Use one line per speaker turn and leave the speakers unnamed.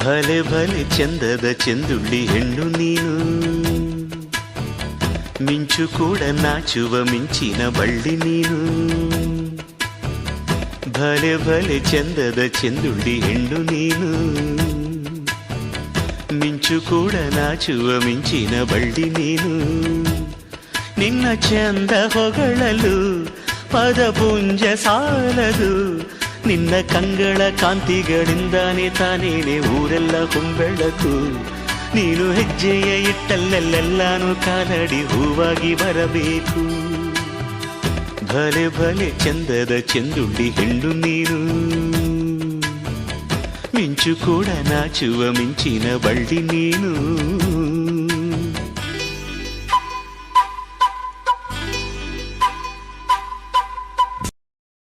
ಭಲೆ ಭಲೆ ಚಂದದ ಚೆಂದುಳ್ಳಿ ಹೆಣ್ಣು ನೀನು, ಮಿಂಚು ಕೂಡ ನಾಚುವ ಮಿಂಚಿನ ಬಳ್ಳಿ ನೀನು. ಭಲೆ ಭಲೆ ಚಂದದ ಚೆಂದುಳ್ಳಿ ಹೆಣ್ಣು ನೀನು, ಮಿಂಚು ಕೂಡ ನಾಚುವ ಮಿಂಚಿನ ಬಳ್ಳಿ ನೀನು. ನಿನ್ನ ಚಂದ ಹೊಗಳಲು ಪದಪುಂಜ ಸಾಲದು, ನಿನ್ನ ಕಂಗಳ ಕಾಂತಿಗಳಿಂದಾನೆ ತಾನೇನೆ ಊರೆಲ್ಲ ಹೊಂಬೆಳಕು. ನೀನು ಹೆಜ್ಜೆಯ ಇಟ್ಟಲ್ಲೆಲ್ಲೆಲ್ಲಾನು ಕಾಲಡಿ ಹೂವಾಗಿ ಬರಬೇಕು. ಭಲೆ ಭಲೆ ಚಂದದ ಚೆಂದುಳ್ಳಿ ಹೆಣ್ಣು ನೀನು, ಮಿಂಚು ಕೂಡ ನಾಚುವ ಮಿಂಚಿನ ಬಳ್ಳಿ ನೀನು.